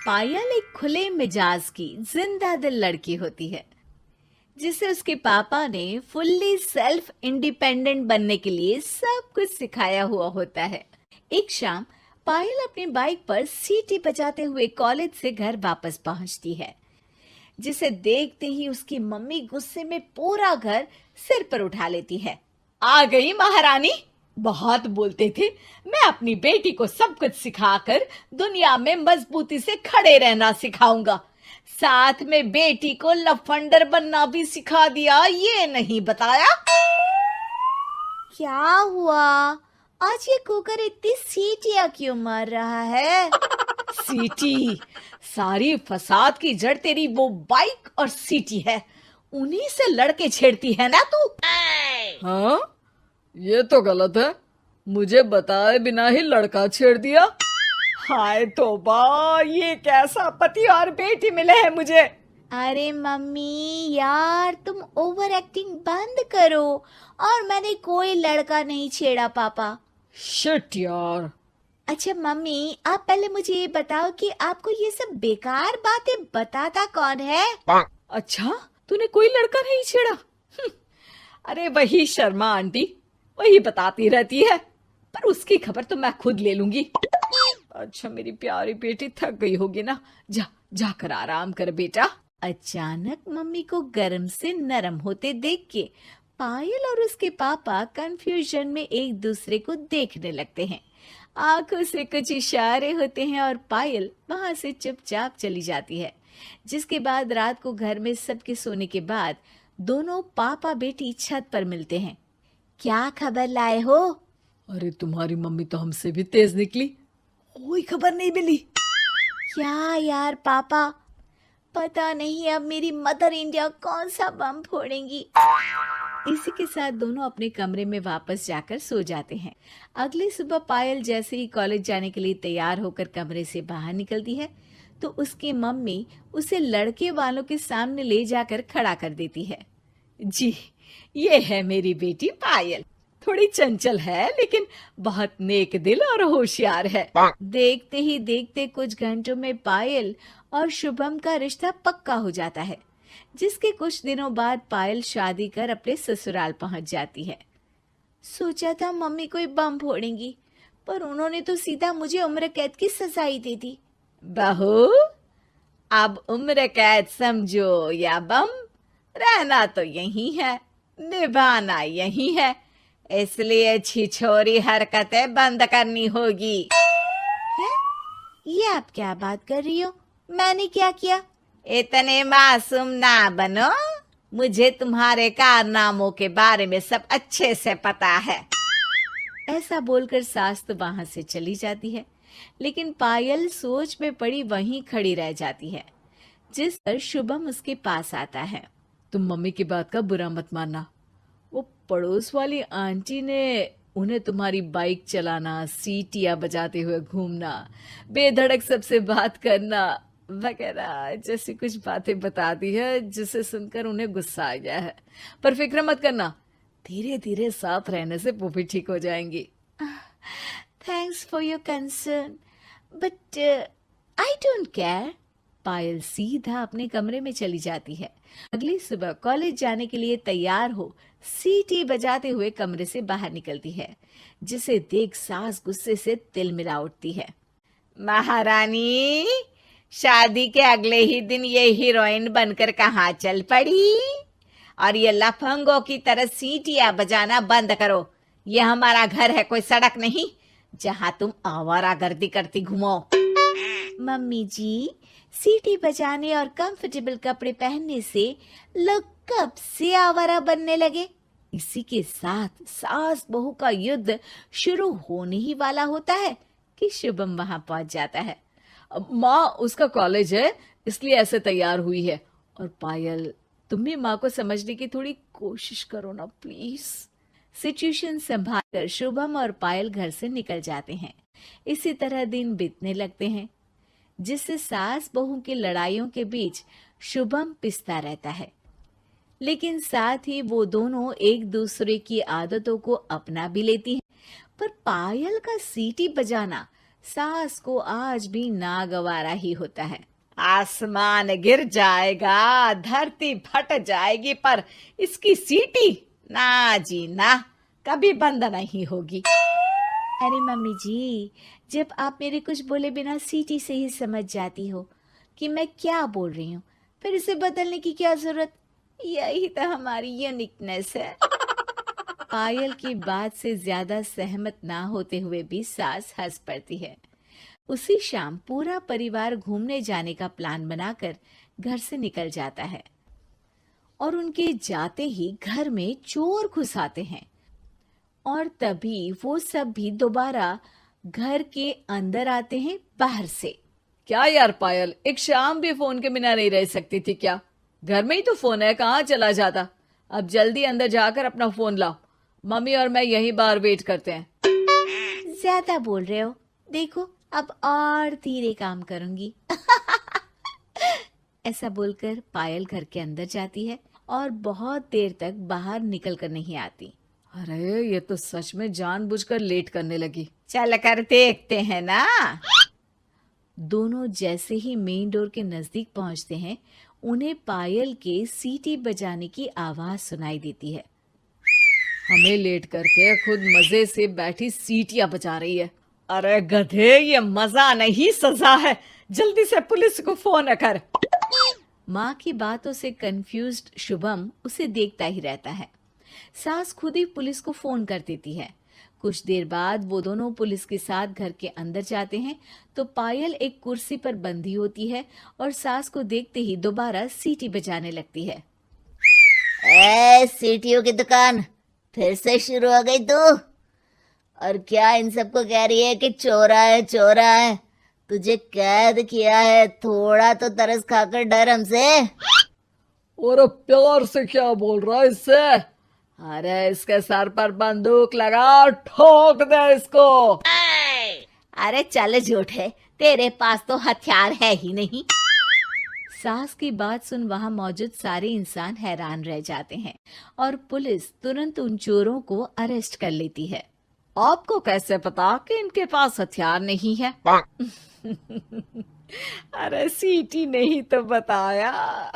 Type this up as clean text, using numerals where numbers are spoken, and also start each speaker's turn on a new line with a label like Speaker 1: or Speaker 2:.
Speaker 1: पायल एक खुले मिजाज की जिंदा दिल लड़की होती है जिसे उसके पापा ने फुल्ली सेल्फ इंडिपेंडेंट बनने के लिए सब कुछ सिखाया हुआ होता है। एक शाम पायल अपनी बाइक पर सीटी बजाते हुए कॉलेज से घर वापस पहुंचती है, जिसे देखते ही उसकी मम्मी गुस्से में पूरा घर सिर पर उठा लेती है। आ गई महारानी, बहुत बोलते थे मैं अपनी बेटी को सब कुछ सिखाकर दुनिया में मजबूती से खड़े रहना सिखाऊंगा, साथ में बेटी को लफंडर बनना भी सिखा दिया, ये नहीं बताया। क्या हुआ? आज ये कुकर इतनी सीटियां क्यों मार रहा है? सीटी? सारी फसाद की जड़ तेरी वो बाइक और सीटी है, उन्हीं से लड़के छेड़ती है ना तू।
Speaker 2: हाँ, ये तो गलत है, मुझे बताए बिना ही लड़का छेड़ दिया।
Speaker 1: हाय तौबा, ये कैसा पति और बेटी मिले हैं मुझे। अरे मम्मी यार, तुम ओवर एक्टिंग बंद करो, और मैंने कोई लड़का नहीं छेड़ा पापा।
Speaker 2: शिट यार।
Speaker 1: अच्छा मम्मी, आप पहले मुझे ये बताओ कि आपको ये सब बेकार बातें बताता कौन है?
Speaker 2: अच्छा, तूने कोई लड़का नहीं छेड़ा?
Speaker 1: अरे वही शर्मा आंटी, वही बताती रहती है, पर उसकी खबर तो मैं खुद ले लूंगी। अच्छा मेरी प्यारी बेटी, थक गई होगी ना, जा जाकर आराम कर बेटा। अचानक मम्मी को गर्म से नरम होते देख के पायल और उसके पापा कंफ्यूजन में एक दूसरे को देखने लगते हैं। आंखों से कुछ इशारे होते हैं और पायल वहां से चुपचाप चली जाती है। जिसके बाद रात को घर में सबके सोने के बाद दोनों पापा बेटी छत पर मिलते हैं। क्या खबर लाए हो?
Speaker 2: अरे तुम्हारी मम्मी तो हमसे भी तेज निकली, कोई खबर नहीं मिली।
Speaker 1: क्या यार पापा, पता नहीं अब मेरी मदर इंडिया कौन सा बम फोड़ेंगी। इसी के साथ दोनों अपने कमरे में वापस जाकर सो जाते हैं। अगली सुबह पायल जैसे ही कॉलेज जाने के लिए तैयार होकर कमरे से बाहर निकलती है तो उसकी मम्मी उसे लड़के वालों के सामने ले जाकर खड़ा कर देती है। जी, ये है मेरी बेटी पायल, थोड़ी चंचल है लेकिन बहुत नेक दिल और होशियार है। देखते ही देखते कुछ घंटों में पायल और शुभम का रिश्ता पक्का हो जाता है, जिसके कुछ दिनों बाद पायल शादी कर अपने ससुराल पहुंच जाती है। सोचा था मम्मी कोई बम फोड़ेंगी, पर उन्होंने तो सीधा मुझे उम्र कैद की सजा ही दे दी। बहू, अब उम्र कैद समझो या बम, रहना तो यही है, निभाना यही है, इसलिए छिछोरी हरकतें बंद करनी होगी। है? ये आप क्या बात कर रही हो? मैंने क्या किया? इतने मासूम ना बनो, मुझे तुम्हारे कारनामों के बारे में सब अच्छे से पता है। ऐसा बोलकर सास तो वहां से चली जाती है, लेकिन पायल सोच में पड़ी वहीं खड़ी रह जाती है। जिस पर शुभम उसके पास आता है।
Speaker 2: तुम मम्मी की बात का बुरा मत मानना, वो पड़ोस वाली आंटी ने उन्हें तुम्हारी बाइक चलाना, सीटियां बजाते हुए घूमना, बेधड़क सबसे बात करना वगैरह जैसी कुछ बातें बता दी है, जिसे सुनकर उन्हें गुस्सा आ गया है। पर फिक्र मत करना, धीरे धीरे साथ रहने से वो भी ठीक हो जाएंगी।
Speaker 1: Thanks for your concern, but I don't care. Payal सीधा अपने कमरे में चली जाती है। अगली सुबह कॉलेज जाने के लिए तैयार हो सीटी बजाते हुए कमरे से बाहर निकलती है, जिसे देख सास गुस्से से तिलमिला उठती है। महारानी, शादी के अगले ही दिन ये हीरोइन बनकर कहाँ चल पड़ी? और ये लफंगों की तरह सीटियां बजाना बंद करो। ये हमारा घर है, कोई सड़क नहीं जहां तुम आवारागर्दी करती घूमो। मम्मी जी, सीटी बजाने और कंफर्टेबल कपड़े पहनने से लोग कब से आवारा बनने लगे? इसी के साथ सास बहू का युद्ध शुरू होने ही वाला होता है कि शुभम वहां पहुंच जाता है।
Speaker 2: माँ, उसका कॉलेज है इसलिए ऐसे तैयार हुई है। और पायल, तुम भी माँ को समझने की थोड़ी कोशिश करो ना प्लीज।
Speaker 1: सिचुएशन संभालकर शुभम और पायल घर से निकल जाते हैं। इसी तरह दिन बीतने लगते हैं, जिससे सास बहू की लड़ाइयों के बीच शुभम पिसता रहता है, लेकिन साथ ही वो दोनों एक दूसरे की आदतों को अपना भी लेती हैं। पर पायल का सीटी बजाना सास को आज भी नागवारा ही होता है।
Speaker 2: आसमान गिर जाएगा, धरती फट जाएगी, पर इसकी सीटी ना जी ना, कभी बंद नहीं होगी।
Speaker 1: अरे मम्मी जी, जब आप मेरे कुछ बोले बिना सीटी से ही समझ जाती हो कि मैं क्या बोल रही हूँ, फिर इसे बदलने की क्या जरूरत? यही तो हमारी यूनिकनेस है। पायल की बात से ज्यादा सहमत ना होते हुए भी सास हंस पड़ती है। उसी शाम पूरा परिवार घूमने जाने का प्लान बनाकर घर से निकल जाता है और उनके जाते ही घर में चोर घुस आते हैं और तभी वो सब भी दोबारा घर के अंदर आते हैं बाहर से।
Speaker 2: क्या यार पायल, एक शाम भी फोन के बिना नहीं रह सकती थी क्या? घर में ही तो फोन है, कहाँ चला जाता? अब जल्दी अंदर जाकर अपना फोन लाओ, मम्मी और मैं यहीं बाहर वेट करते हैं।
Speaker 1: ज्यादा बोल रहे हो, देखो अब और धीरे काम करूंगी। ऐसा बोलकर पायल घर के अंदर जाती है और बहुत देर तक बाहर निकल कर नहीं आती।
Speaker 2: अरे ये तो सच में जानबूझकर लेट करने लगी।
Speaker 1: चल कर देखते हैं ना। दोनों जैसे ही मेन डोर के नजदीक पहुंचते हैं, उन्हें पायल के सीटी बजाने की आवाज सुनाई देती है।
Speaker 2: हमें लेट करके खुद मजे से बैठी सीटियां बजा रही है। अरे गधे, ये मजा नहीं सजा है, जल्दी से पुलिस को फोन कर।
Speaker 1: माँ की बातों से कंफ्यूज्ड शुभम उसे देखता ही रहता है। सास खुद ही पुलिस को फोन कर देती है। कुछ देर बाद वो दोनों पुलिस के साथ घर के अंदर जाते हैं तो पायल एक कुर्सी पर बंधी होती है और सास को देखते ही दोबारा सीटी बजाने लगती है।
Speaker 3: सीटियों की दुकान फिर से शुरू हो गई तू? और क्या इन सबको कह रही है कि चोरा है चोरा है? तुझे कैद किया है, थोड़ा तो तरस खाकर डर हमसे।
Speaker 2: और प्यार से क्या बोल रहा है इससे? अरे इसके सर पर बंदूक लगा, ठोक दे इसको।
Speaker 3: अरे चल झूठे, तेरे पास तो हथियार है ही नहीं।
Speaker 1: सास की बात सुन वहां मौजूद सारे इंसान हैरान रह जाते हैं और पुलिस तुरंत उन चोरों को अरेस्ट कर लेती है।
Speaker 2: आपको कैसे पता कि इनके पास हथियार नहीं है? अरे सीटी नहीं तो बताया।